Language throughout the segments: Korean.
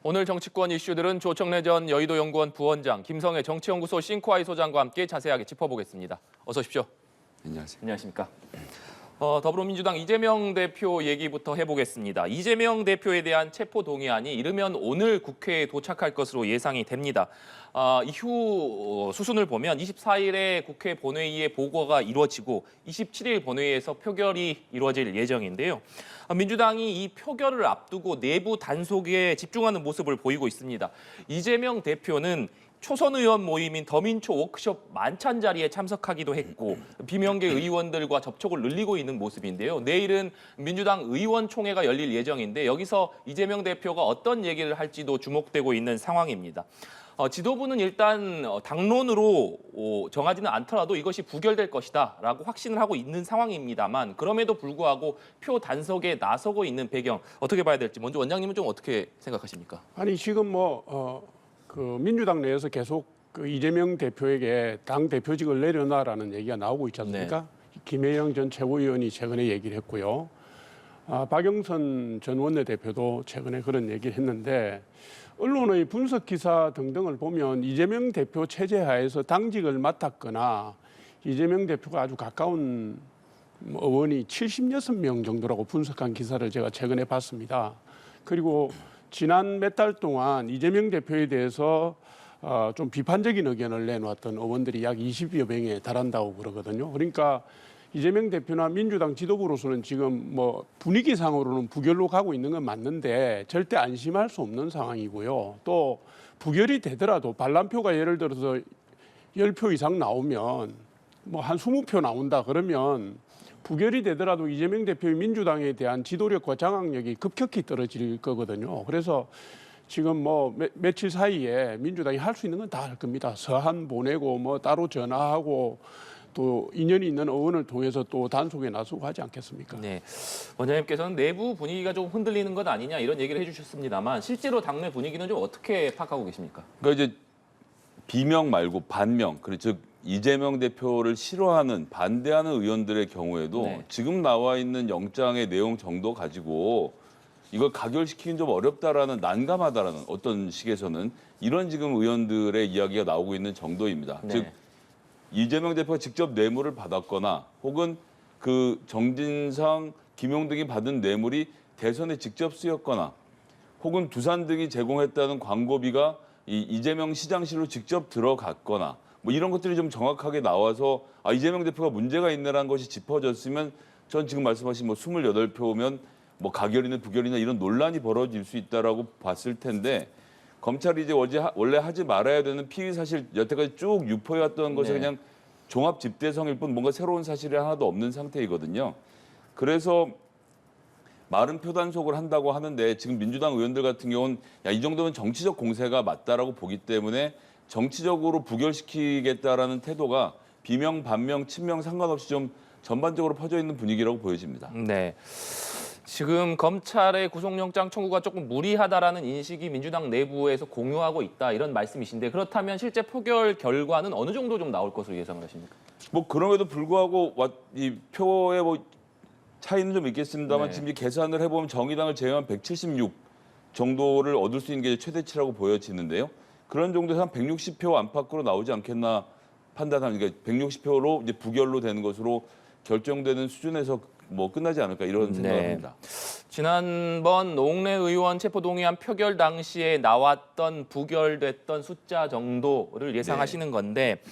오늘 정치권 이슈들은 조청래 전 여의도연구원 부원장, 김성애 정치연구소 싱크아이 소장과 함께 자세하게 짚어보겠습니다. 어서 오십시오. 안녕하세요. 안녕하십니까. 더불어민주당 이재명 대표 얘기부터 해보겠습니다. 이재명 대표에 대한 체포동의안이 이르면 오늘 국회에 도착할 것으로 예상이 됩니다. 이후 수순을 보면 24일에 국회 본회의에 보고가 이루어지고 27일 본회의에서 표결이 이루어질 예정인데요. 민주당이 이 표결을 앞두고 내부 단속에 집중하는 모습을 보이고 있습니다. 이재명 대표는 초선 의원 모임인 더민초 워크숍 만찬 자리에 참석하기도 했고 비명계 의원들과 접촉을 늘리고 있는 모습인데요. 내일은 민주당 의원총회가 열릴 예정인데 여기서 이재명 대표가 어떤 얘기를 할지도 주목되고 있는 상황입니다. 지도부는 일단 당론으로 정하지는 않더라도 이것이 부결될 것이다라고 확신을 하고 있는 상황입니다만 그럼에도 불구하고 표 단속에 나서고 있는 배경 어떻게 봐야 될지 먼저 원장님은 좀 어떻게 생각하십니까? 아니 지금 민주당 내에서 계속 그 이재명 대표에게 당 대표직을 내려놔라는 얘기가 나오고 있지 않습니까? 네. 김혜영 전 최고위원이 최근에 얘기를 했고요. 박영선 전 원내대표도 최근에 그런 얘기를 했는데 언론의 분석 기사 등등을 보면 이재명 대표 체제 하에서 당직을 맡았거나 이재명 대표가 아주 가까운 의원이 76명 정도라고 분석한 기사를 제가 최근에 봤습니다. 그리고 지난 몇 달 동안 이재명 대표에 대해서 좀 비판적인 의견을 내놓았던 의원들이 약 20여 명에 달한다고 그러거든요. 그러니까 이재명 대표나 민주당 지도부로서는 지금 분위기상으로는 부결로 가고 있는 건 맞는데 절대 안심할 수 없는 상황이고요. 또 부결이 되더라도 반란표가 예를 들어서 10표 이상 나오면 한 20표 나온다 그러면 부결이 되더라도 이재명 대표의 민주당에 대한 지도력과 장악력이 급격히 떨어질 거거든요. 그래서 지금 며칠 사이에 민주당이 할 수 있는 건 다 할 겁니다. 서한 보내고 따로 전화하고 또 인연이 있는 의원을 통해서 또 단속에 나서고 하지 않겠습니까? 네, 원장님께서는 내부 분위기가 좀 흔들리는 것 아니냐 이런 얘기를 해주셨습니다만 실제로 당내 분위기는 좀 어떻게 파악하고 계십니까? 그러니까 이제 비명 말고 반명, 즉 이재명 대표를 싫어하는 반대하는 의원들의 경우에도 네. 지금 나와 있는 영장의 내용 정도 가지고 이걸 가결시키긴 좀 어렵다라는 난감하다라는 어떤 식에서는 이런 지금 의원들의 이야기가 나오고 있는 정도입니다. 네. 즉 이재명 대표가 직접 뇌물을 받았거나 혹은 그 정진상, 김용 등이 받은 뇌물이 대선에 직접 쓰였거나 혹은 두산 등이 제공했다는 광고비가 이재명 시장실로 직접 들어갔거나 이런 것들이 좀 정확하게 나와서 이재명 대표가 문제가 있네라는 것이 짚어졌으면 전 지금 말씀하신 28표면 가결이나 부결이나 이런 논란이 벌어질 수 있다라고 봤을 텐데 검찰이 이제 원래 하지 말아야 되는 피의 사실 여태까지 쭉 유포해왔던 것이 그냥 종합 집대성일 뿐 뭔가 새로운 사실이 하나도 없는 상태이거든요. 그래서 말은 표단속을 한다고 하는데 지금 민주당 의원들 같은 경우는 이 정도면 정치적 공세가 맞다라고 보기 때문에 정치적으로 부결시키겠다라는 태도가 비명, 반명, 친명 상관없이 좀 전반적으로 퍼져 있는 분위기라고 보여집니다. 네. 지금 검찰의 구속영장 청구가 조금 무리하다라는 인식이 민주당 내부에서 공유하고 있다 이런 말씀이신데 그렇다면 실제 표결 결과는 어느 정도 좀 나올 것으로 예상을 하십니까? 그럼에도 불구하고 이 표의 차이는 좀 있겠습니다만 지금 계산을 해보면 정의당을 제외한 176 정도를 얻을 수 있는 게 최대치라고 보여지는데요. 그런 정도에서 한 160표 안팎으로 나오지 않겠나 판단합니다. 160표로 이제 부결로 되는 것으로 결정되는 수준에서 끝나지 않을까 이런 생각을 합니다. 지난번 노웅래 의원 체포동의안 표결 당시에 나왔던 부결됐던 숫자 정도를 예상하시는 건데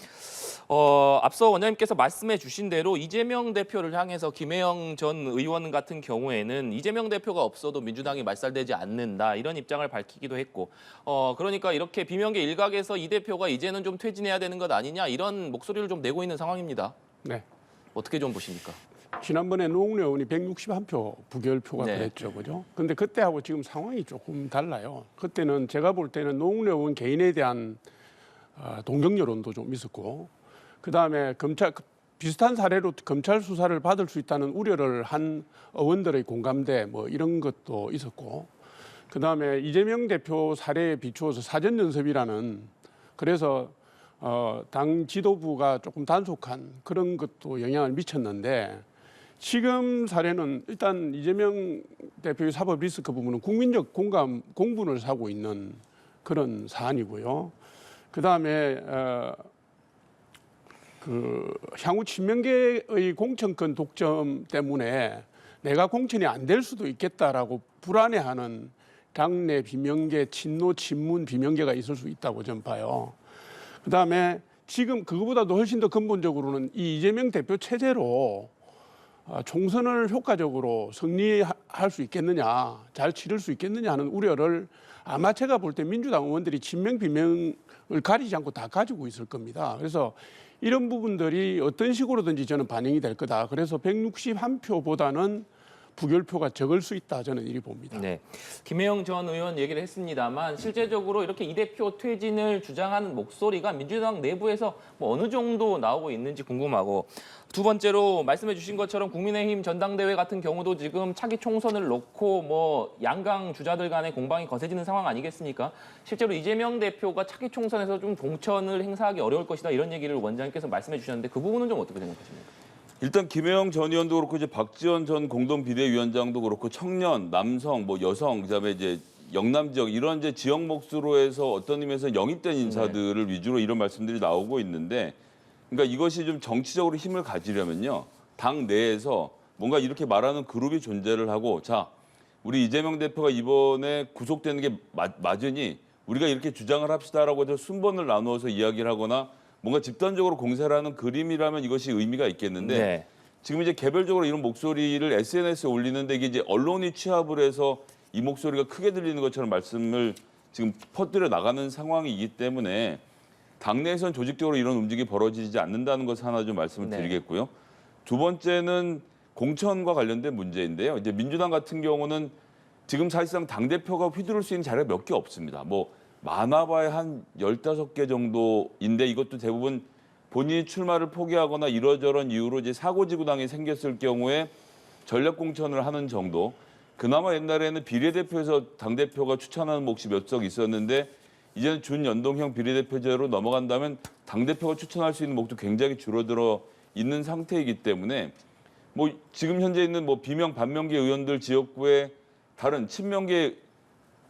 앞서 원장님께서 말씀해 주신 대로 이재명 대표를 향해서 김혜영 전 의원 같은 경우에는 이재명 대표가 없어도 민주당이 말살되지 않는다 이런 입장을 밝히기도 했고 그러니까 이렇게 비명계 일각에서 이 대표가 이제는 좀 퇴진해야 되는 것 아니냐 이런 목소리를 좀 내고 있는 상황입니다. 네. 어떻게 좀 보십니까? 지난번에 노웅래 의원이 161표 부결표가 그랬죠, 그죠? 근데 그때하고 지금 상황이 조금 달라요. 그때는 제가 볼 때는 노웅래 의원 개인에 대한 동정 여론도 좀 있었고, 그 다음에 비슷한 사례로 검찰 수사를 받을 수 있다는 우려를 한 의원들의 공감대 이런 것도 있었고, 그 다음에 이재명 대표 사례에 비추어서 사전 연습이라는 그래서 당 지도부가 조금 단속한 그런 것도 영향을 미쳤는데. 지금 사례는 일단 이재명 대표의 사법 리스크 부분은 국민적 공분을 사고 있는 그런 사안이고요. 그다음에 그 향후 친명계의 공천권 독점 때문에 내가 공천이 안 될 수도 있겠다라고 불안해하는 당내 비명계, 친노, 친문 비명계가 있을 수 있다고 저는 봐요. 그다음에 지금 그거보다도 훨씬 더 근본적으로는 이 이재명 대표 체제로 총선을 효과적으로 승리할 수 있겠느냐, 잘 치를 수 있겠느냐 하는 우려를 아마 제가 볼 때 민주당 의원들이 친명, 비명을 가리지 않고 다 가지고 있을 겁니다. 그래서 이런 부분들이 어떤 식으로든지 저는 반영이 될 거다. 그래서 161표보다는 부결표가 적을 수 있다. 저는 이리 봅니다. 네, 김혜영 전 의원 얘기를 했습니다만 실제적으로 이렇게 이 대표 퇴진을 주장하는 목소리가 민주당 내부에서 뭐 어느 정도 나오고 있는지 궁금하고 두 번째로 말씀해 주신 것처럼 국민의힘 전당대회 같은 경우도 지금 차기 총선을 놓고 뭐 양강 주자들 간의 공방이 거세지는 상황 아니겠습니까? 실제로 이재명 대표가 차기 총선에서 좀 공천을 행사하기 어려울 것이다 이런 얘기를 원장님께서 말씀해 주셨는데 그 부분은 좀 어떻게 생각하십니까? 일단 김혜영 전 의원도 그렇고 이제 박지원 전 공동 비대위원장도 그렇고 청년, 남성, 뭐 여성, 그다음에 이제 영남 지역 이런 이제 지역 몫으로 해서 어떤 의미에서 영입된 인사들을 위주로 이런 말씀들이 나오고 있는데, 그러니까 이것이 좀 정치적으로 힘을 가지려면요 당 내에서 뭔가 이렇게 말하는 그룹이 존재를 하고, 자 우리 이재명 대표가 이번에 구속되는 게 맞으니 우리가 이렇게 주장을 합시다라고 해서 순번을 나누어서 이야기를 하거나 뭔가 집단적으로 공세를 하는 그림이라면 이것이 의미가 있겠는데 네. 지금 이제 개별적으로 이런 목소리를 SNS에 올리는데 이게 이제 언론이 취합을 해서 이 목소리가 크게 들리는 것처럼 말씀을 지금 퍼뜨려 나가는 상황이기 때문에 당내에서는 조직적으로 이런 움직임이 벌어지지 않는다는 것을 하나 좀 말씀을 네. 드리겠고요. 두 번째는 공천과 관련된 문제인데요. 이제 민주당 같은 경우는 지금 사실상 당대표가 휘두를 수 있는 자리가 몇 개 없습니다. 뭐 많아봐야 한 15개 정도인데 이것도 대부분 본인이 출마를 포기하거나 이러저런 이유로 이제 사고지구당이 생겼을 경우에 전략 공천을 하는 정도. 그나마 옛날에는 비례대표에서 당대표가 추천하는 몫이 몇 석 있었는데 이제는 준연동형 비례대표제로 넘어간다면 당대표가 추천할 수 있는 몫도 굉장히 줄어들어 있는 상태이기 때문에 뭐 지금 현재 있는 뭐 비명 반명계 의원들 지역구에 다른 친명계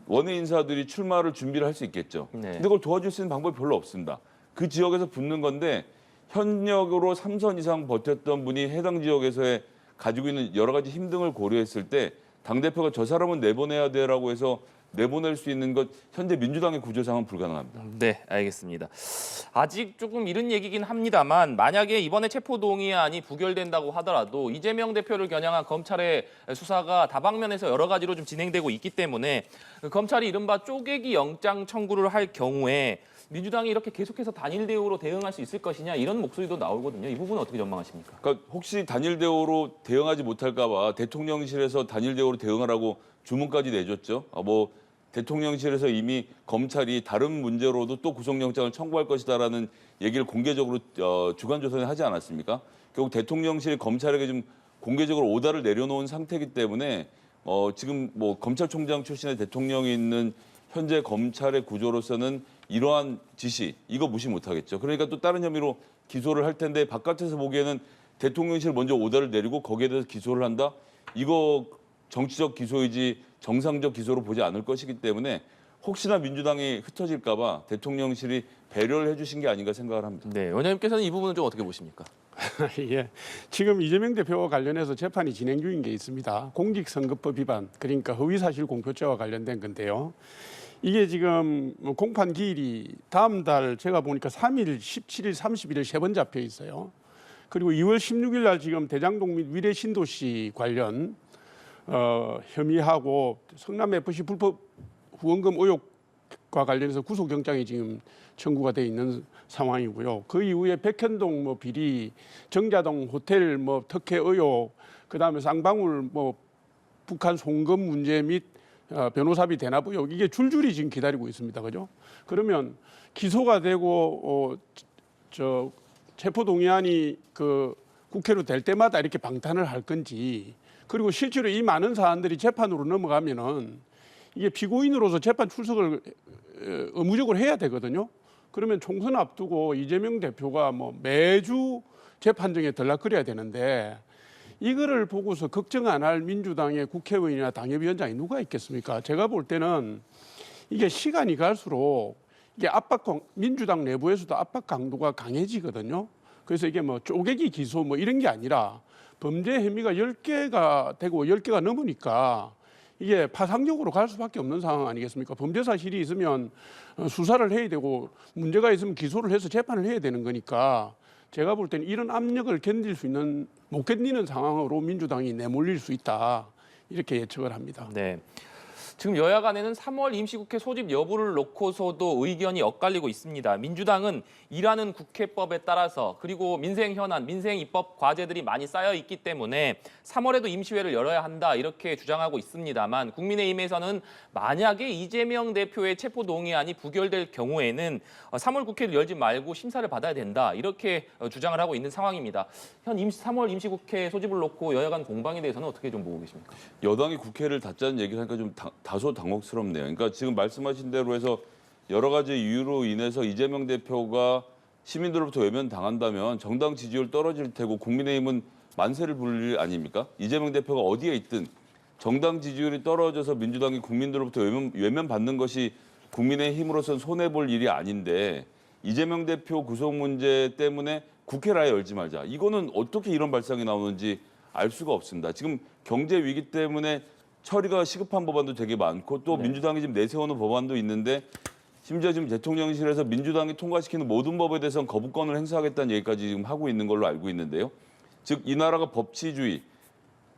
원외 인사들이 출마를 준비를 할 수 있겠죠. 네. 근데 그걸 도와줄 수 있는 방법이 별로 없습니다. 그 지역에서 붙는 건데 현역으로 3선 이상 버텼던 분이 해당 지역에서의 가지고 있는 여러 가지 힘듦을 고려했을 때 당대표가 저 사람은 내보내야 돼라고 해서 내보낼 수 있는 것 현재 민주당의 구조상은 불가능합니다. 네, 알겠습니다. 아직 조금 이른 얘기긴 합니다만 만약에 이번에 체포동의안이 부결된다고 하더라도 이재명 대표를 겨냥한 검찰의 수사가 다방면에서 여러 가지로 좀 진행되고 있기 때문에 검찰이 이른바 쪼개기 영장 청구를 할 경우에 민주당이 이렇게 계속해서 단일 대우로 대응할 수 있을 것이냐 이런 목소리도 나오거든요. 이 부분은 어떻게 전망하십니까? 그러니까 혹시 단일 대우로 대응하지 못할까 봐 대통령실에서 단일 대우로 대응하라고 주문까지 내줬죠. 뭐 대통령실에서 이미 검찰이 다른 문제로도 또 구속영장을 청구할 것이다라는 얘기를 공개적으로 주간조선에 하지 않았습니까? 결국 대통령실이 검찰에게 좀 공개적으로 오다를 내려놓은 상태이기 때문에 지금 뭐 검찰총장 출신의 대통령이 있는 현재 검찰의 구조로서는 이러한 지시 이거 무시 못하겠죠. 그러니까 또 다른 혐의로 기소를 할 텐데 바깥에서 보기에는 대통령실 먼저 오다를 내리고 거기에 대해서 기소를 한다. 이거 정치적 기소이지 정상적 기소로 보지 않을 것이기 때문에 혹시나 민주당이 흩어질까 봐 대통령실이 배려를 해주신 게 아닌가 생각을 합니다. 네, 원장님께서는 이 부분은 좀 어떻게 보십니까? 예, 지금 이재명 대표와 관련해서 재판이 진행 중인 게 있습니다. 공직선거법 위반, 그러니까 허위사실 공표죄와 관련된 건데요. 이게 지금 공판 기일이 다음 달 제가 보니까 3일, 17일, 31일 세 번 잡혀 있어요. 그리고 2월 16일 날 지금 대장동 및 위례 신도시 관련 혐의하고 성남 FC 불법 후원금 의혹과 관련해서 구속영장이 지금 청구가 돼 있는 상황이고요. 그 이후에 백현동 뭐 비리, 정자동 호텔 뭐 특혜 의혹, 그다음에 쌍방울 뭐 북한 송금 문제 및 변호사비 대납 의혹 이게 줄줄이 지금 기다리고 있습니다. 그죠? 그러면 기소가 되고 체포동의안이 그 국회로 될 때마다 이렇게 방탄을 할 건지, 그리고 실제로 이 많은 사안들이 재판으로 넘어가면은 이게 피고인으로서 재판 출석을 의무적으로 해야 되거든요. 그러면 총선 앞두고 이재명 대표가 뭐 매주 재판정에 들락거려야 되는데 이거를 보고서 걱정 안 할 민주당의 국회의원이나 당협위원장이 누가 있겠습니까? 제가 볼 때는 이게 시간이 갈수록 이게 민주당 내부에서도 압박 강도가 강해지거든요. 그래서 이게 뭐 쪼개기 기소 뭐 이런 게 아니라 범죄 혐의가 10개가 되고 10개가 넘으니까 이게 파상적으로 갈 수밖에 없는 상황 아니겠습니까? 범죄 사실이 있으면 수사를 해야 되고 문제가 있으면 기소를 해서 재판을 해야 되는 거니까 제가 볼 때는 이런 압력을 못 견디는 상황으로 민주당이 내몰릴 수 있다. 이렇게 예측을 합니다. 네. 지금 여야 간에는 3월 임시국회 소집 여부를 놓고서도 의견이 엇갈리고 있습니다. 민주당은 일하는 국회법에 따라서 그리고 민생 현안, 민생 입법 과제들이 많이 쌓여 있기 때문에 3월에도 임시회를 열어야 한다 이렇게 주장하고 있습니다만 국민의힘에서는 만약에 이재명 대표의 체포 동의안이 부결될 경우에는 3월 국회를 열지 말고 심사를 받아야 된다 이렇게 주장을 하고 있는 상황입니다. 3월 임시국회 소집을 놓고 여야 간 공방에 대해서는 어떻게 좀 보고 계십니까? 여당이 국회를 닫자는 얘기를 하니까 좀 다소 당혹스럽네요. 그러니까 지금 말씀하신 대로 해서 여러 가지 이유로 인해서 이재명 대표가 시민들로부터 외면당한다면 정당 지지율 떨어질 테고 국민의힘은 만세를 부를 일 아닙니까? 이재명 대표가 어디에 있든 정당 지지율이 떨어져서 민주당이 국민들로부터 외면받는 것이 국민의힘으로서는 손해볼 일이 아닌데 이재명 대표 구속 문제 때문에 국회를 아예 열지 말자. 이거는 어떻게 이런 발상이 나오는지 알 수가 없습니다. 지금 경제 위기 때문에 처리가 시급한 법안도 되게 많고 또 민주당이 지금 내세우는 법안도 있는데 심지어 지금 대통령실에서 민주당이 통과시키는 모든 법에 대해서는 거부권을 행사하겠다는 얘기까지 지금 하고 있는 걸로 알고 있는데요. 즉 이 나라가 법치주의,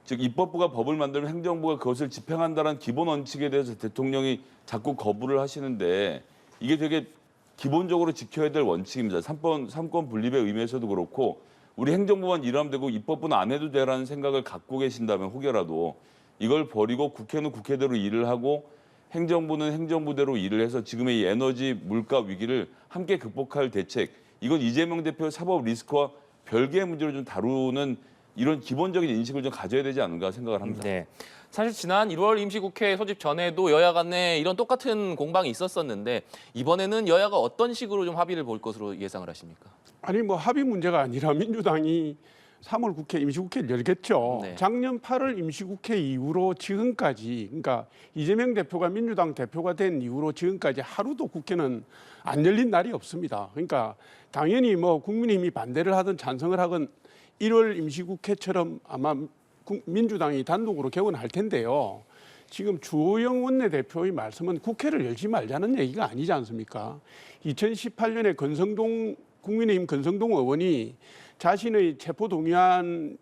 즉 입법부가 법을 만들면 행정부가 그것을 집행한다는 기본 원칙에 대해서 대통령이 자꾸 거부를 하시는데 이게 되게 기본적으로 지켜야 될 원칙입니다. 삼권 분립의 의미에서도 그렇고 우리 행정부만 일하면 되고 입법부는 안 해도 되라는 생각을 갖고 계신다면 혹여라도 이걸 버리고 국회는 국회대로 일을 하고 행정부는 행정부대로 일을 해서 지금의 이 에너지 물가 위기를 함께 극복할 대책, 이건 이재명 대표의 사법 리스크와 별개의 문제로 좀 다루는 이런 기본적인 인식을 좀 가져야 되지 않는가 생각을 합니다. 네. 사실 지난 1월 임시국회 소집 전에도 여야 간에 이런 똑같은 공방이 있었었는데 이번에는 여야가 어떤 식으로 좀 합의를 볼 것으로 예상을 하십니까? 아니 뭐 합의 문제가 아니라 민주당이 3월 국회 임시국회를 열겠죠. 네. 작년 8월 임시국회 이후로 지금까지 그러니까 이재명 대표가 민주당 대표가 된 이후로 지금까지 하루도 국회는 안 열린 날이 없습니다. 그러니까 당연히 뭐 국민의힘이 반대를 하든 찬성을 하건 1월 임시국회처럼 아마 민주당이 단독으로 개원할 텐데요. 지금 주호영 원내대표의 말씀은 국회를 열지 말자는 얘기가 아니지 않습니까? 2018년에 국민의힘 건성동 의원이 자신의 체포동의안이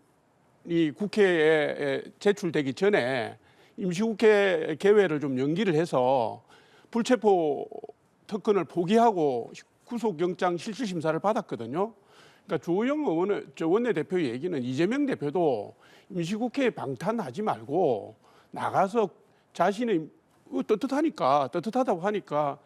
국회에 제출되기 전에 임시국회 개회를 좀 연기를 해서 불체포 특권을 포기하고 구속영장 실질심사를 받았거든요. 그러니까 주호영 원내대표의 얘기는 이재명 대표도 임시국회에 방탄하지 말고 나가서 자신의 떳떳하다고 하니까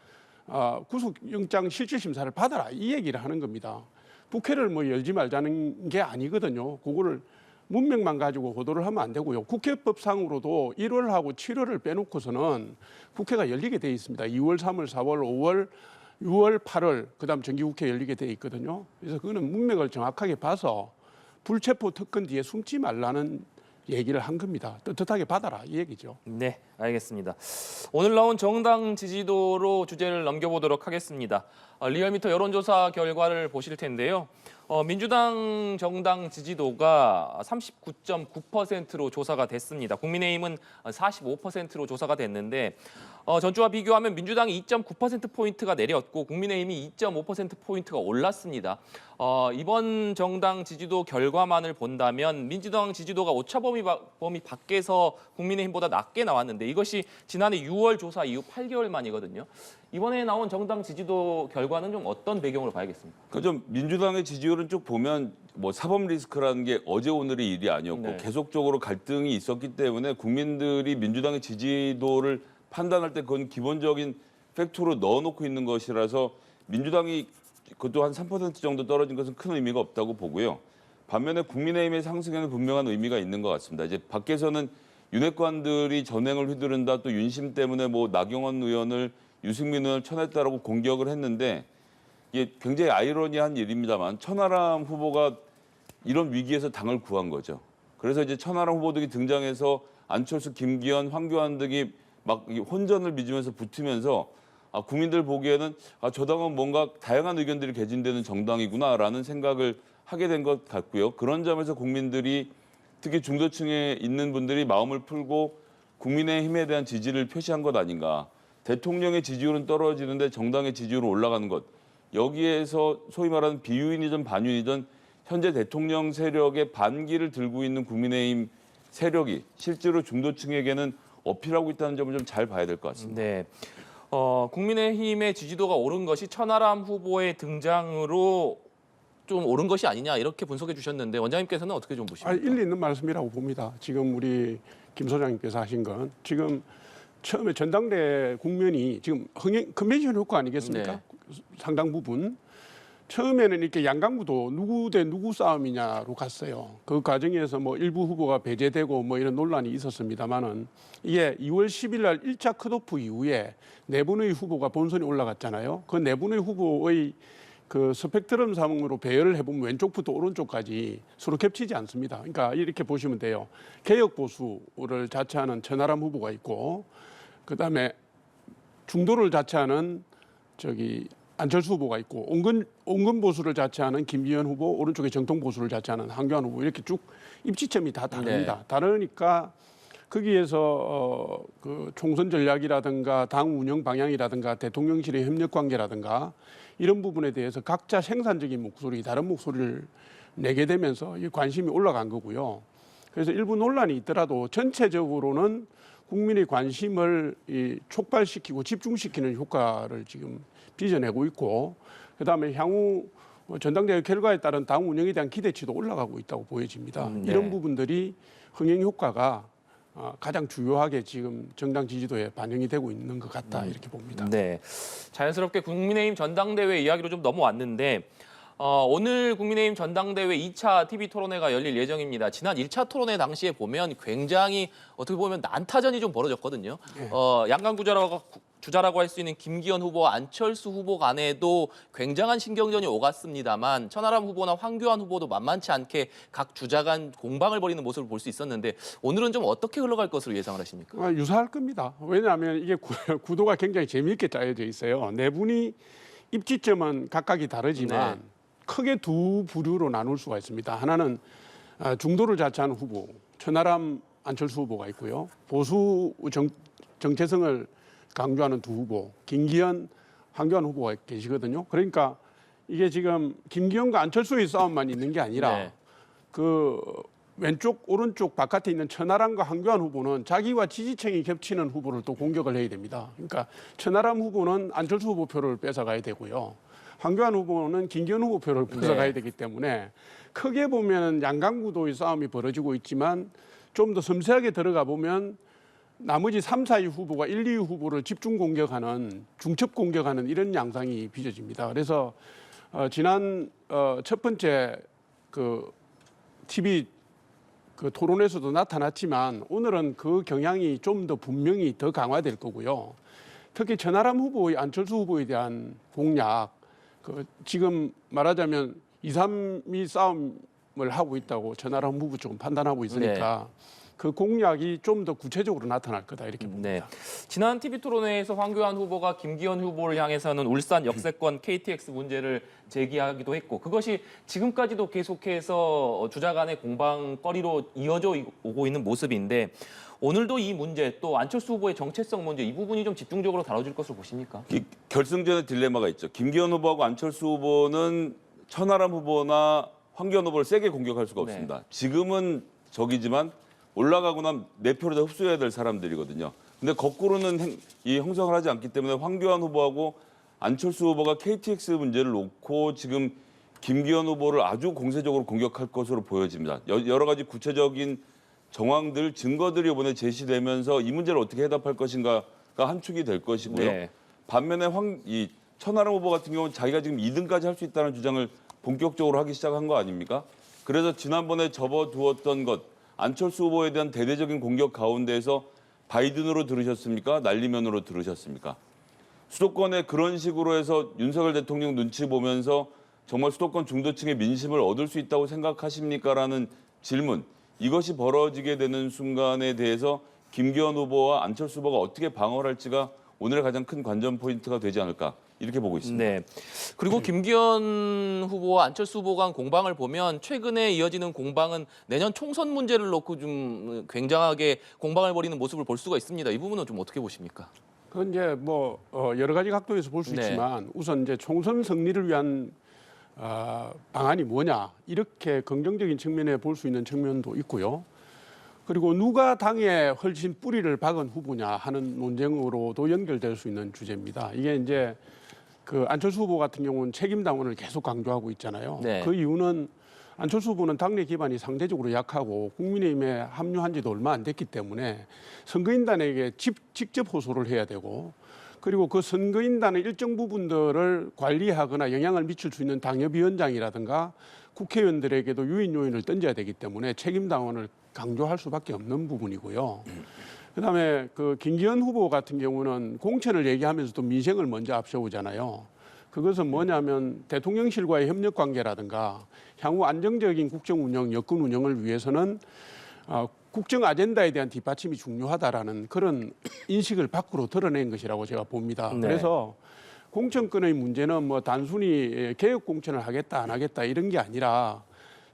구속영장 실질심사를 받아라 이 얘기를 하는 겁니다. 국회를 뭐 열지 말자는 게 아니거든요. 그거를 문맥만 가지고 보도를 하면 안 되고요. 국회법상으로도 1월하고 7월을 빼놓고서는 국회가 열리게 돼 있습니다. 2월, 3월, 4월, 5월, 6월, 8월 그다음 정기국회 열리게 돼 있거든요. 그래서 그거는 문맥을 정확하게 봐서 불체포 특권 뒤에 숨지 말라는 얘기를 한 겁니다. 떳떳하게 받아라 이 얘기죠. 네, 알겠습니다. 오늘 나온 정당 지지도로 주제를 넘겨보도록 하겠습니다. 리얼미터 여론조사 결과를 보실 텐데요. 민주당 정당 지지도가 39.9%로 조사가 됐습니다. 국민의힘은 45%로 조사가 됐는데 전주와 비교하면 민주당이 2.9%포인트가 내렸고 국민의힘이 2.5%포인트가 올랐습니다. 이번 정당 지지도 결과만을 본다면 민주당 지지도가 오차 범위 밖에서 국민의힘보다 낮게 나왔는데 이것이 지난해 6월 조사 이후 8개월 만이거든요. 이번에 나온 정당 지지도 결과는 좀 어떤 배경으로 봐야겠습니까? 그러니까 좀 민주당의 지지율은 쭉 보면 뭐 사법 리스크라는 게 어제 오늘의 일이 아니었고 네. 계속적으로 갈등이 있었기 때문에 국민들이 민주당의 지지도를 판단할 때 그건 기본적인 팩토로 넣어놓고 있는 것이라서 민주당이 그것도 한 3% 정도 떨어진 것은 큰 의미가 없다고 보고요. 반면에 국민의힘의 상승에는 분명한 의미가 있는 것 같습니다. 이제 밖에서는 윤핵관들이 전횡을 휘두른다 또 윤심 때문에 뭐 나경원 의원을 유승민 의원을 쳐냈다라고 공격을 했는데 이게 굉장히 아이러니한 일입니다만 천하람 후보가 이런 위기에서 당을 구한 거죠. 그래서 이제 천하람 후보들이 등장해서 안철수, 김기현, 황교안 등이 막 혼전을 빚으면서 붙으면서 국민들 보기에는 저 당은 뭔가 다양한 의견들이 개진되는 정당이구나라는 생각을 하게 된 것 같고요. 그런 점에서 국민들이 특히 중도층에 있는 분들이 마음을 풀고 국민의힘에 대한 지지를 표시한 것 아닌가. 대통령의 지지율은 떨어지는데 정당의 지지율은 올라가는 것. 여기에서 소위 말하는 비유인이든 반유인이든 현재 대통령 세력의 반기를 들고 있는 국민의힘 세력이 실제로 중도층에게는 어필하고 있다는 점을 좀 잘 봐야 될 것 같습니다. 네. 국민의힘의 지지도가 오른 것이 천하람 후보의 등장으로 좀 오른 것이 아니냐 이렇게 분석해 주셨는데 원장님께서는 어떻게 좀 보십니까? 일리 있는 말씀이라고 봅니다. 지금 우리 김 소장님께서 하신 건 지금 처음에 전당대 국면이 지금 컨벤션 효과 아니겠습니까? 네. 상당 부분. 처음에는 이렇게 양강구도 누구 대 누구 싸움이냐로 갔어요. 그 과정에서 뭐 일부 후보가 배제되고 뭐 이런 논란이 있었습니다만은 이게 2월 10일 날 1차 컷오프 이후에 네 분의 후보가 본선에 올라갔잖아요. 그 네 분의 후보의 그 스펙트럼 상으로 배열을 해보면 왼쪽부터 오른쪽까지 서로 겹치지 않습니다. 그러니까 이렇게 보시면 돼요. 개혁 보수를 자처하는 천하람 후보가 있고, 그다음에 중도를 자처하는 안철수 후보가 있고, 온건 보수를 자처하는 김기현 후보, 오른쪽에 정통 보수를 자처하는 황교안 후보, 이렇게 쭉 입지점이 다 다릅니다. 네. 다르니까 거기에서 그 총선 전략이라든가 당 운영 방향이라든가 대통령실의 협력 관계라든가 이런 부분에 대해서 각자 생산적인 목소리, 다른 목소리를 내게 되면서 이 관심이 올라간 거고요. 그래서 일부 논란이 있더라도 전체적으로는 국민의 관심을 촉발시키고 집중시키는 효과를 지금 빚어내고 있고, 그다음에 향후 전당대회 결과에 따른 당 운영에 대한 기대치도 올라가고 있다고 보여집니다. 네. 이런 부분들이 흥행 효과가 가장 주요하게 지금 정당 지지도에 반영이 되고 있는 것 같다 이렇게 봅니다. 네, 자연스럽게 국민의힘 전당대회 이야기로 좀 넘어왔는데 오늘 국민의힘 전당대회 2차 TV 토론회가 열릴 예정입니다. 지난 1차 토론회 당시에 보면 굉장히 어떻게 보면 난타전이 좀 벌어졌거든요. 네. 주자라고 할 수 있는 김기현 후보와 안철수 후보 간에도 굉장한 신경전이 오갔습니다만 천하람 후보나 황교안 후보도 만만치 않게 각 주자 간 공방을 벌이는 모습을 볼 수 있었는데 오늘은 좀 어떻게 흘러갈 것으로 예상을 하십니까? 유사할 겁니다. 왜냐하면 이게 구도가 굉장히 재미있게 짜여져 있어요. 네 분이 입지점은 각각이 다르지만 네. 크게 두 부류로 나눌 수가 있습니다. 하나는 중도를 자처하는 후보, 천하람, 안철수 후보가 있고요. 보수 정체성을 강조하는 두 후보, 김기현, 황교안 후보가 계시거든요. 그러니까 이게 지금 김기현과 안철수의 싸움만 있는 게 아니라 네. 그 왼쪽, 오른쪽 바깥에 있는 천하람과 황교안 후보는 자기와 지지층이 겹치는 후보를 또 공격을 해야 됩니다. 그러니까 천하람 후보는 안철수 후보 표를 뺏어가야 되고요. 황교안 후보는 김기현 후보 표를 뺏어가야 되기 때문에 크게 보면 양강구도의 싸움이 벌어지고 있지만 좀 더 섬세하게 들어가 보면 나머지 3, 4위 후보가 1, 2위 후보를 집중 공격하는, 중첩 공격하는 이런 양상이 빚어집니다. 그래서 지난 첫 번째 그 TV 그 토론에서도 나타났지만 오늘은 그 경향이 좀 더 분명히 더 강화될 거고요. 특히 천하람 후보의 안철수 후보에 대한 공약, 지금 말하자면 2, 3위 싸움을 하고 있다고 천하람 후보 쪽은 판단하고 있으니까 그 공약이 좀 더 구체적으로 나타날 거다 이렇게 봅니다. 네. 지난 TV 토론회에서 황교안 후보가 김기현 후보를 향해서는 울산 역세권 KTX 문제를 제기하기도 했고 그것이 지금까지도 계속해서 주자 간의 공방거리로 이어져 오고 있는 모습인데 오늘도 이 문제 또 안철수 후보의 정체성 문제 이 부분이 좀 집중적으로 다뤄질 것으로 보십니까? 결승전의 딜레마가 있죠. 김기현 후보하고 안철수 후보는 천하람 후보나 황교안 후보를 세게 공격할 수가 없습니다. 지금은 적이지만 올라가고 나면 내 표를 다 흡수해야 될 사람들이거든요. 근데 거꾸로는 이 형성을 하지 않기 때문에 황교안 후보하고 안철수 후보가 KTX 문제를 놓고 지금 김기현 후보를 아주 공세적으로 공격할 것으로 보여집니다. 여러 가지 구체적인 정황들, 증거들이 이번에 제시되면서 이 문제를 어떻게 해답할 것인가가 한 축이 될 것이고요. 네. 반면에 이 천하람 후보 같은 경우는 자기가 지금 2등까지 할 수 있다는 주장을 본격적으로 하기 시작한 거 아닙니까? 그래서 지난번에 접어두었던 것, 안철수 후보에 대한 대대적인 공격 가운데에서 바이든으로 들으셨습니까? 날리면으로 들으셨습니까? 수도권에 그런 식으로 해서 윤석열 대통령 눈치 보면서 정말 수도권 중도층의 민심을 얻을 수 있다고 생각하십니까? 라는 질문. 이것이 벌어지게 되는 순간에 대해서 김기현 후보와 안철수 후보가 어떻게 방어를 할지가 오늘의 가장 큰 관전 포인트가 되지 않을까 이렇게 보고 있습니다. 네. 그리고 김기현 후보와 안철수 후보 간 공방을 보면 최근에 이어지는 공방은 내년 총선 문제를 놓고 좀 굉장하게 공방을 벌이는 모습을 볼 수가 있습니다. 이 부분은 좀 어떻게 보십니까? 그건 이제 뭐 여러 가지 각도에서 볼 수 네. 있지만 우선 이제 총선 승리를 위한 방안이 뭐냐 이렇게 긍정적인 측면에 볼 수 있는 측면도 있고요. 그리고 누가 당에 훨씬 뿌리를 박은 후보냐 하는 논쟁으로도 연결될 수 있는 주제입니다. 이게 이제 그 안철수 후보 같은 경우는 책임 당원을 계속 강조하고 있잖아요. 네. 그 이유는 안철수 후보는 당내 기반이 상대적으로 약하고 국민의힘에 합류한 지도 얼마 안 됐기 때문에 선거인단에게 직접 호소를 해야 되고 그리고 그 선거인단의 일정 부분들을 관리하거나 영향을 미칠 수 있는 당협위원장이라든가 국회의원들에게도 유인 요인을 던져야 되기 때문에 책임 당원을 강조할 수밖에 없는 부분이고요. 그다음에 그 김기현 후보 같은 경우는 공천을 얘기하면서도 민생을 먼저 앞세우잖아요. 그것은 뭐냐면 대통령실과의 협력 관계라든가 향후 안정적인 국정 운영, 여권 운영을 위해서는 국정 아젠다에 대한 뒷받침이 중요하다라는 그런 인식을 밖으로 드러낸 것이라고 제가 봅니다. 네. 그래서 공천권의 문제는 뭐 단순히 개혁 공천을 하겠다 안 하겠다 이런 게 아니라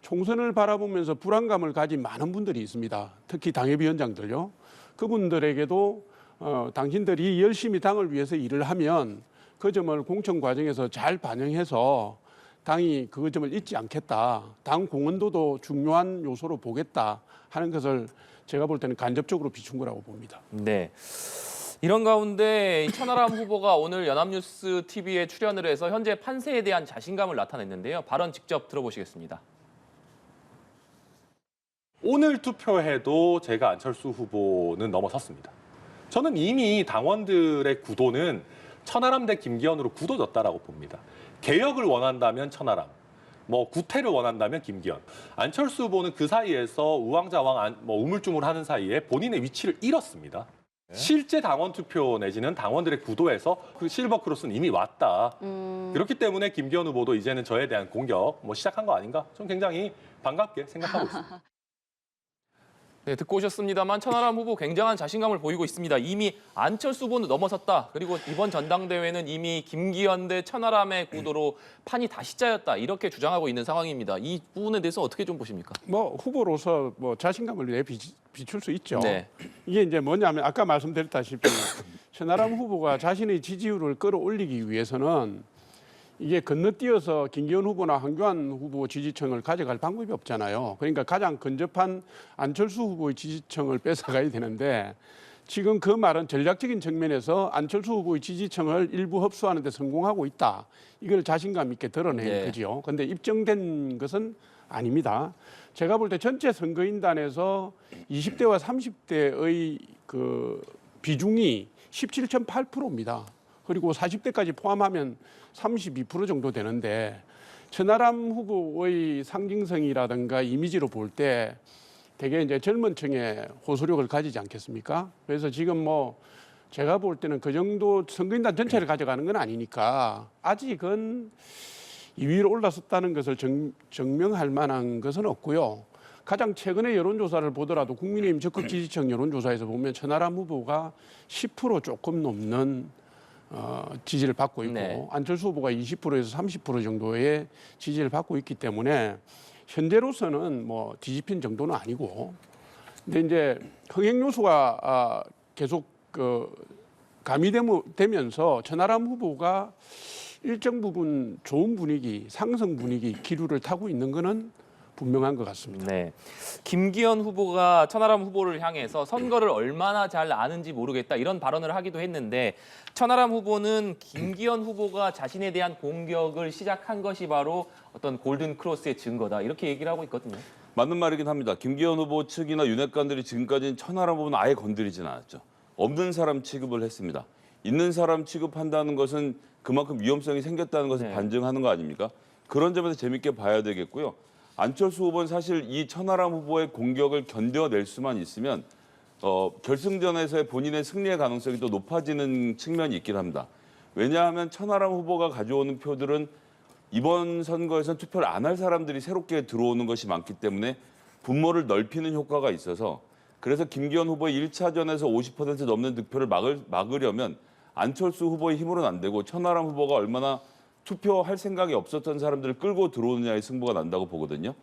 총선을 바라보면서 불안감을 가진 많은 분들이 있습니다. 특히 당협위원장들요. 그분들에게도 당신들이 열심히 당을 위해서 일을 하면 그 점을 공천 과정에서 잘 반영해서 당이 그 점을 잊지 않겠다. 당 공헌도도 중요한 요소로 보겠다 하는 것을 제가 볼 때는 간접적으로 비춘 거라고 봅니다. 네. 이런 가운데 천하람 후보가 오늘 연합뉴스 TV에 출연을 해서 현재 판세에 대한 자신감을 나타냈는데요. 발언 직접 들어보시겠습니다. 오늘 투표해도 제가 안철수 후보는 넘어섰습니다. 저는 이미 당원들의 구도는 천하람 대 김기현으로 굳어졌다라고 봅니다. 개혁을 원한다면 천하람, 뭐 구태를 원한다면 김기현. 안철수 후보는 그 사이에서 우왕좌왕 우물쭈물하는 사이에 본인의 위치를 잃었습니다. 실제 당원 투표 내지는 당원들의 구도에서 그 실버 크로스는 이미 왔다. 그렇기 때문에 김기현 후보도 이제는 저에 대한 공격 시작한 거 아닌가? 좀 굉장히 반갑게 생각하고 있습니다. 네, 듣고 오셨습니다만 천하람 후보 굉장한 자신감을 보이고 있습니다. 이미 안철수 후보는 넘어섰다. 그리고 이번 전당대회는 이미 김기현 대 천하람의 구도로 판이 다시 짜였다. 이렇게 주장하고 있는 상황입니다. 이 부분에 대해서 어떻게 좀 보십니까? 뭐 후보로서 뭐 자신감을 비출 수 있죠. 네. 이게 이제 뭐냐면 아까 말씀드렸다시피 천하람 후보가 자신의 지지율을 끌어올리기 위해서는 이게 건너뛰어서 김기현 후보나 황교안 후보 지지층을 가져갈 방법이 없잖아요. 그러니까 가장 근접한 안철수 후보의 지지층을 뺏어가야 되는데 지금 그 말은 전략적인 측면에서 안철수 후보의 지지층을 일부 흡수하는 데 성공하고 있다. 이걸 자신감 있게 드러낸 네. 거죠. 그런데 입증된 것은 아닙니다. 제가 볼 때 전체 선거인단에서 20대와 30대의 그 비중이 17.8%입니다. 그리고 40대까지 포함하면 32% 정도 되는데 천하람 후보의 상징성이라든가 이미지로 볼 때 되게 이제 젊은 층의 호소력을 가지지 않겠습니까? 그래서 지금 뭐 제가 볼 때는 그 정도 선거인단 전체를 가져가는 건 아니니까 아직은 2위로 올라섰다는 것을 증명할 만한 것은 없고요. 가장 최근의 여론조사를 보더라도 국민의힘 적극 지지층 여론조사에서 보면 천하람 후보가 10% 조금 넘는 지지를 받고 있고 네. 안철수 후보가 20%에서 30% 정도의 지지를 받고 있기 때문에 현재로서는 뭐 뒤집힌 정도는 아니고 근데 이제 흥행 요소가 계속 가미되면서 천하람 후보가 일정 부분 좋은 분위기, 상승 분위기 기류를 타고 있는 것은 분명한 것 같습니다. 네. 김기현 후보가 천하람 후보를 향해서 선거를 얼마나 잘 아는지 모르겠다 이런 발언을 하기도 했는데 천하람 후보는 김기현 후보가 자신에 대한 공격을 시작한 것이 바로 어떤 골든 크로스의 증거다 이렇게 얘기를 하고 있거든요. 맞는 말이긴 합니다. 김기현 후보 측이나 윤핵관들이 지금까지는 천하람 후보는 아예 건드리지는 않았죠. 없는 사람 취급을 했습니다. 있는 사람 취급한다는 것은 그만큼 위험성이 생겼다는 것을 네. 반증하는 거 아닙니까? 그런 점에서 재밌게 봐야 되겠고요. 안철수 후보는 사실 이 천하람 후보의 공격을 견뎌낼 수만 있으면 결승전에서의 본인의 승리의 가능성이 또 높아지는 측면이 있긴 합니다. 왜냐하면 천하람 후보가 가져오는 표들은 이번 선거에서는 투표를 안 할 사람들이 새롭게 들어오는 것이 많기 때문에 분모를 넓히는 효과가 있어서 그래서 김기현 후보의 1차전에서 50% 넘는 득표를 막으려면 안철수 후보의 힘으로는 안 되고 천하람 후보가 얼마나 투표할 생각이 없었던 사람들을 끌고 들어오느냐의 승부가 난다고 보거든요.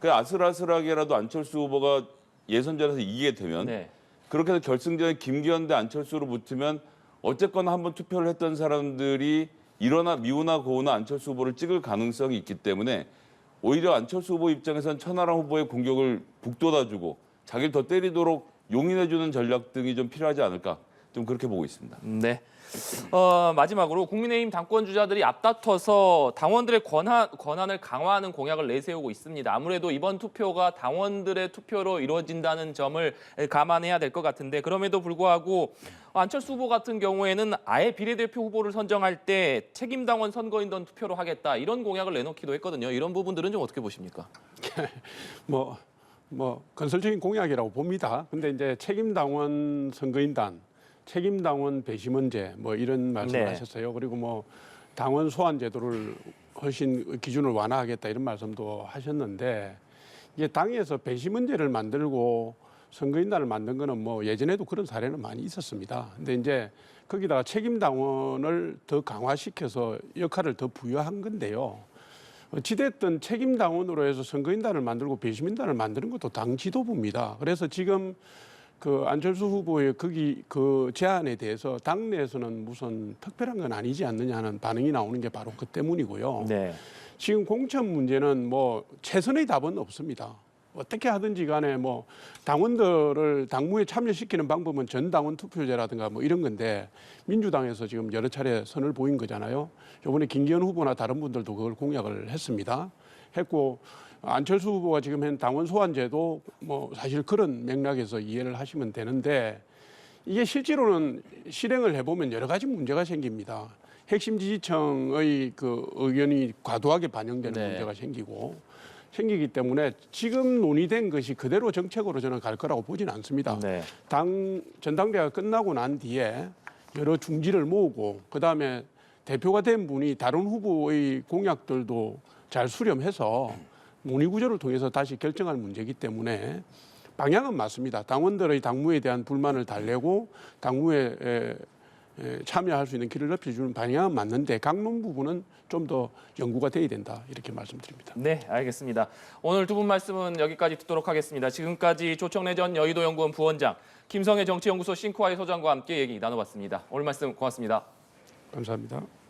그 아슬아슬하게라도 안철수 후보가 예선전에서 이기게 되면 네. 그렇게 해서 결승전에 김기현 대 안철수로 붙으면 어쨌거나 한번 투표를 했던 사람들이 일어나 미우나 고우나 안철수 후보를 찍을 가능성이 있기 때문에 오히려 안철수 후보 입장에선 천하람 후보의 공격을 북돋아주고 자기를 더 때리도록 용인해주는 전략 등이 좀 필요하지 않을까 좀 그렇게 보고 있습니다. 네. 마지막으로 국민의힘 당권 주자들이 앞다퉈서 당원들의 권한을 강화하는 공약을 내세우고 있습니다. 아무래도 이번 투표가 당원들의 투표로 이루어진다는 점을 감안해야 될 것 같은데 그럼에도 불구하고 안철수 후보 같은 경우에는 아예 비례대표 후보를 선정할 때 책임 당원 선거인단 투표로 하겠다 이런 공약을 내놓기도 했거든요. 이런 부분들은 좀 어떻게 보십니까? 뭐 건설적인 공약이라고 봅니다. 근데 이제 책임당원 선거인단, 책임당원 배심원제 뭐 이런 말씀을 네. 하셨어요. 그리고 뭐 당원 소환 제도를 훨씬 기준을 완화하겠다 이런 말씀도 하셨는데 이게 당에서 배심원제를 만들고 선거인단을 만든 거는 뭐 예전에도 그런 사례는 많이 있었습니다. 근데 이제 거기다가 책임당원을 더 강화시켜서 역할을 더 부여한 건데요. 어찌됐든 책임당원으로 해서 선거인단을 만들고 배심인단을 만드는 것도 당 지도부입니다. 그래서 지금 그 안철수 후보의 그 제안에 대해서 당내에서는 무슨 특별한 건 아니지 않느냐 하는 반응이 나오는 게 바로 그 때문이고요. 네. 지금 공천 문제는 뭐 최선의 답은 없습니다. 어떻게 하든지 간에 뭐 당원들을 당무에 참여시키는 방법은 전당원 투표제라든가 뭐 이런 건데 민주당에서 지금 여러 차례 선을 보인 거잖아요. 이번에 김기현 후보나 다른 분들도 그걸 공약을 했고 안철수 후보가 지금 한 당원 소환제도 뭐 사실 그런 맥락에서 이해를 하시면 되는데 이게 실제로는 실행을 해보면 여러 가지 문제가 생깁니다. 핵심 지지층의 그 의견이 과도하게 반영되는 네. 문제가 생기기 때문에 지금 논의된 것이 그대로 정책으로 저는 갈 거라고 보지는 않습니다. 네. 전당대회가 끝나고 난 뒤에 여러 중지를 모으고 그다음에 대표가 된 분이 다른 후보의 공약들도 잘 수렴해서 논의 구조를 통해서 다시 결정할 문제이기 때문에 방향은 맞습니다. 당원들의 당무에 대한 불만을 달래고 당무에 참여할 수 있는 길을 넓혀주는 방향은 맞는데 강론 부분은 좀 더 연구가 돼야 된다 이렇게 말씀드립니다. 네, 알겠습니다. 오늘 두 분 말씀은 여기까지 듣도록 하겠습니다. 지금까지 조청래 전 여의도연구원 부원장, 김성애 정치연구소 싱크와의 소장과 함께 얘기 나눠봤습니다. 오늘 말씀 고맙습니다. 감사합니다.